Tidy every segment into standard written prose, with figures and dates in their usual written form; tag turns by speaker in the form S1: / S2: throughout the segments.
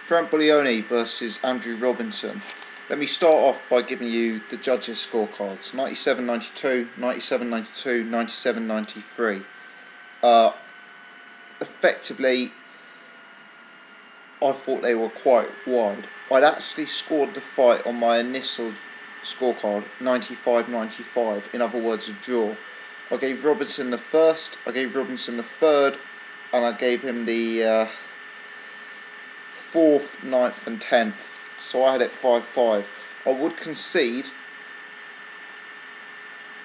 S1: Buglioni versus Andrew Robinson. Let me start off by giving you the judges' scorecards. 97-92, 97-92, 97-93. Effectively, I thought they were quite wide. I'd actually scored the fight on my initial scorecard 95-95, in other words a draw. I gave Robinson the first, I gave Robinson the third, and I gave him the 4th, 9th and 10th. So I had it 5-5. I would concede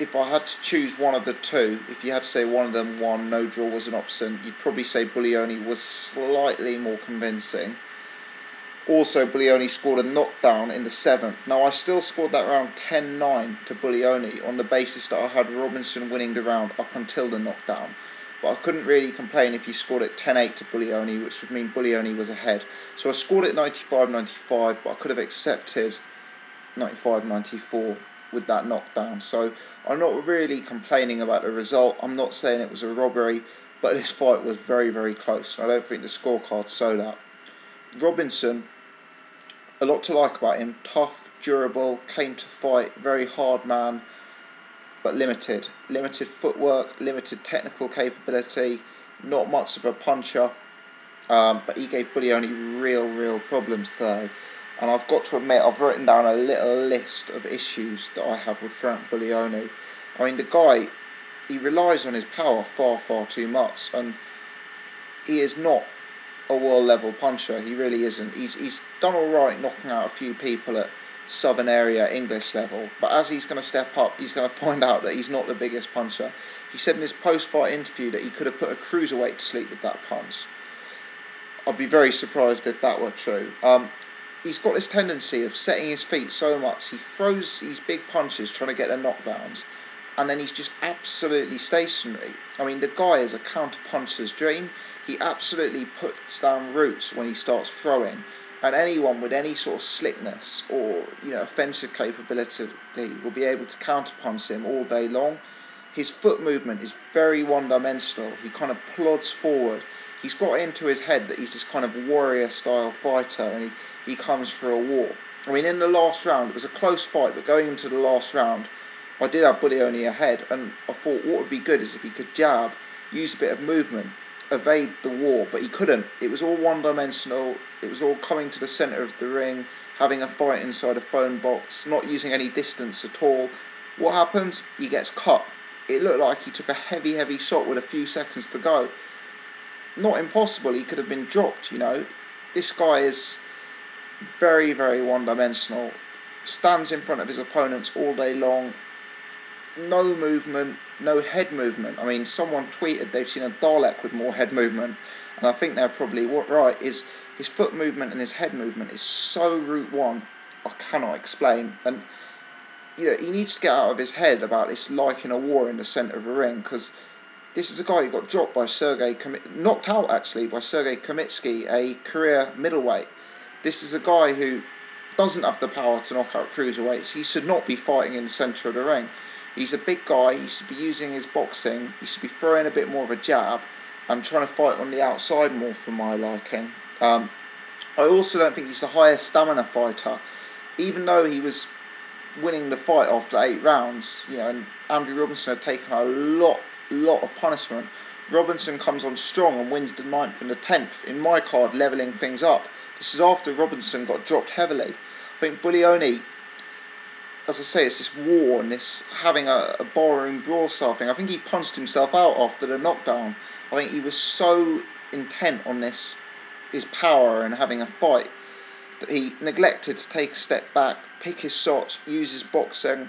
S1: if I had to choose one of the two. If you had to say one of them won, no draw was an option, you'd probably say Buglioni was slightly more convincing. Also, Buglioni scored a knockdown in the 7th. Now, I still scored that round 10-9 to Buglioni on the basis that I had Robinson winning the round up until the knockdown. But I couldn't really complain if he scored it 10-8 to Buglioni, which would mean Buglioni was ahead. So I scored it 95-95, but I could have accepted 95-94 with that knockdown. So I'm not really complaining about the result. I'm not saying it was a robbery, but this fight was very, very close. I don't think the scorecard showed that. Robinson, a lot to like about him. Tough, durable, came to fight, very hard man, but limited. Limited footwork, limited technical capability, not much of a puncher, but he gave Buglioni real problems today. And I've got to admit, I've written down a little list of issues that I have with Buglioni. I mean, the guy, he relies on his power far too much, and he is not a world level puncher. He really isn't. He's done alright knocking out a few people at southern area English level, but as he's going to step up, he's going to find out that he's not the biggest puncher. He said in his post-fight interview that he could have put a cruiserweight to sleep with that punch. I'd be very surprised if that were true. He's got this tendency of setting his feet so much, he throws these big punches trying to get the knockdowns, and then he's just absolutely stationary. I mean, the guy is a counter-puncher's dream. He absolutely puts down roots when he starts throwing, and anyone with any sort of slickness or offensive capability will be able to counter-punch him all day long. His foot movement is very one-dimensional. He kind of plods forward. He's got into his head that he's this kind of warrior-style fighter, and he comes for a war. I mean, in the last round, it was a close fight, but going into the last round, I did have Buglioni ahead, and I thought what would be good is if he could jab, use a bit of movement, evade the war, but he couldn't. It was all one-dimensional. It was all coming to the centre of the ring, having a fight inside a phone box, not using any distance at all. What happens? He gets cut. It looked like he took a heavy shot with a few seconds to go. Not impossible. He could have been dropped, This guy is very one-dimensional. Stands in front of his opponents all day long. No movement, no head movement. I mean, someone tweeted they've seen a Dalek with more head movement, and I think they're probably right. His foot movement and his head movement is so route one, I cannot explain. And he needs to get out of his head about this liking a war in the centre of a ring, because this is a guy who got dropped by knocked out actually by Sergey Kamitsky, a career middleweight. This is a guy who doesn't have the power to knock out cruiserweights. He should not be fighting in the centre of the ring. He's a big guy, he should be using his boxing, he should be throwing a bit more of a jab and trying to fight on the outside more for my liking. I also don't think he's the highest stamina fighter. Even though he was winning the fight after 8 rounds, and Andrew Robinson had taken a lot of punishment, Robinson comes on strong and wins the 9th and the 10th, in my card levelling things up. This is after Robinson got dropped heavily. I think Buglioni, as I say, it's this war and this having a barroom brawl style thing. I think he punched himself out after the knockdown. I think he was so intent on his power and having a fight that he neglected to take a step back, pick his shots, use his boxing,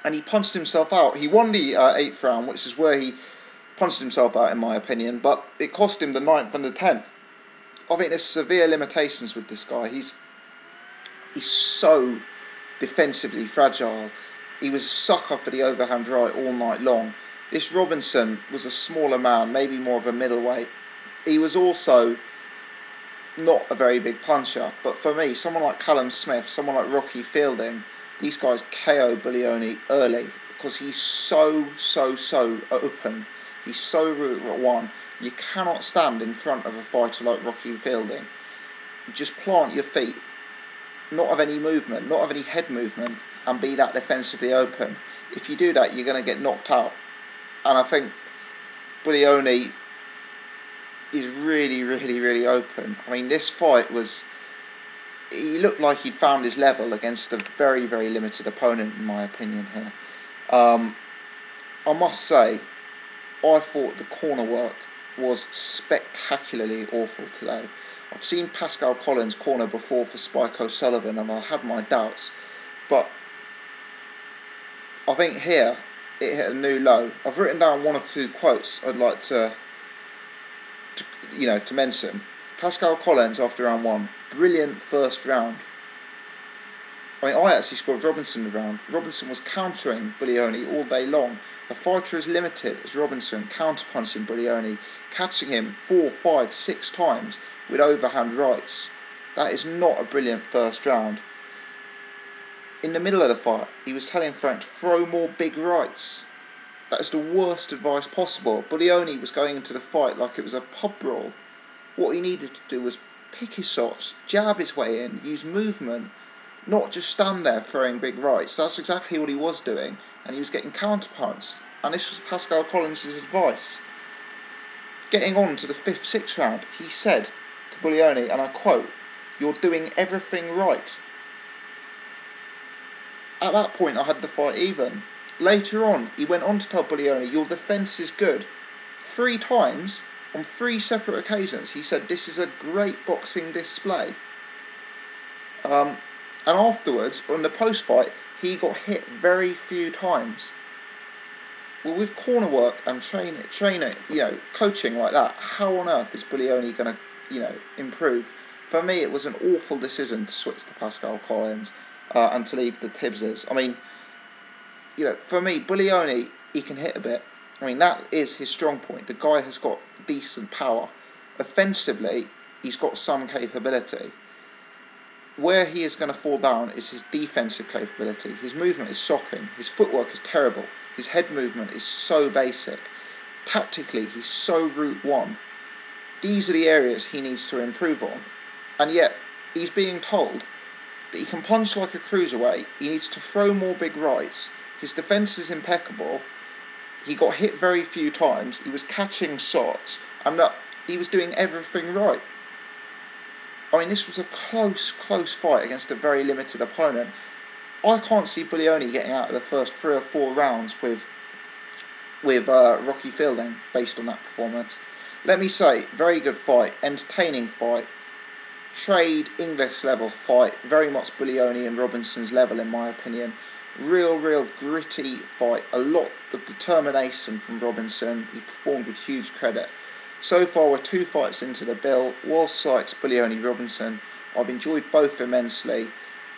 S1: and he punched himself out. He won the 8th round, which is where he punched himself out in my opinion, but it cost him the 9th and the 10th. I think there's severe limitations with this guy. He's so defensively fragile. He was a sucker for the overhand right all night long. This Robinson was a smaller man, maybe more of a middleweight. He was also not a very big puncher, but for me, someone like Callum Smith, someone like Rocky Fielding, these guys KO Buglioni early because he's so open. He's so route one. You cannot stand in front of a fighter like Rocky Fielding. just plant your feet, not have any movement, not have any head movement, and be that defensively open. If you do that, you're going to get knocked out. And I think Buglioni is really, really, really open. I mean, this fight was... He looked like he'd found his level against a very, very limited opponent, in my opinion, here. I must say, I thought the corner work was spectacularly awful today. I've seen Pascal Collins corner before for Spike O'Sullivan, and I had my doubts. But I think here, it hit a new low. I've written down one or two quotes I'd like to mention. Pascal Collins after round 1, brilliant first round. I mean, I actually scored Robinson the round. Robinson was countering Buglioni all day long. A fighter as limited as Robinson counter-punching Buglioni, catching him 4, 5, 6 times with overhand rights. That is not a brilliant first round. In the middle of the fight, he was telling Frank to throw more big rights. That is the worst advice possible. Buglioni was going into the fight like it was a pub brawl. What he needed to do was pick his shots, jab his way in, use movement, not just stand there throwing big rights. That's exactly what he was doing, and he was getting counterpunched. And this was Pascal Collins' advice. Getting on to the 5th, 6th round, he said to Buglioni, and I quote, "You're doing everything right." At that point, I had the fight even. Later on, he went on to tell Buglioni, "Your defence is good." 3 times, on 3 separate occasions, he said, "This is a great boxing display." And afterwards, on the post-fight, he got hit very few times. Well, with corner work and coaching like that, how on earth is Buglioni going to, improve? For me, it was an awful decision to switch to Pascal Collins and to leave the Tibbses. I mean, for me, Buglioni, he can hit a bit. I mean, that is his strong point. The guy has got decent power. Offensively, he's got some capability. Where he is going to fall down is his defensive capability. His movement is shocking. His footwork is terrible. His head movement is so basic. Tactically, he's so route one. These are the areas he needs to improve on. And yet, he's being told that he can punch like a cruiserweight. He needs to throw more big rights. His defence is impeccable. He got hit very few times. He was catching shots. And that he was doing everything right. I mean, this was a close fight against a very limited opponent. I can't see Buglioni getting out of the first 3 or 4 rounds with Rocky Fielding based on that performance. Let me say, very good fight, entertaining fight, trade English level fight, very much Buglioni and Robinson's level in my opinion. Real gritty fight, a lot of determination from Robinson. He performed with huge credit. So far, we're 2 fights into the bill. Wall Sykes, Buglioni, Robinson. I've enjoyed both immensely.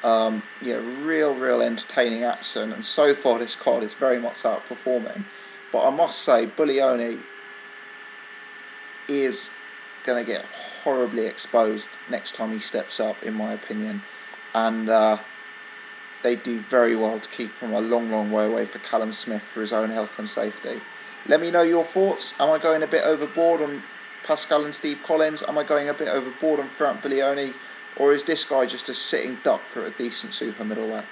S1: Real entertaining action. And so far, this card is very much outperforming. But I must say, Buglioni is going to get horribly exposed next time he steps up, in my opinion. And they do very well to keep him a long way away for Callum Smith for his own health and safety. Let me know your thoughts. Am I going a bit overboard on Pascal and Steve Collins? Am I going a bit overboard on Frank Buglioni? Or is this guy just a sitting duck for a decent super middleweight?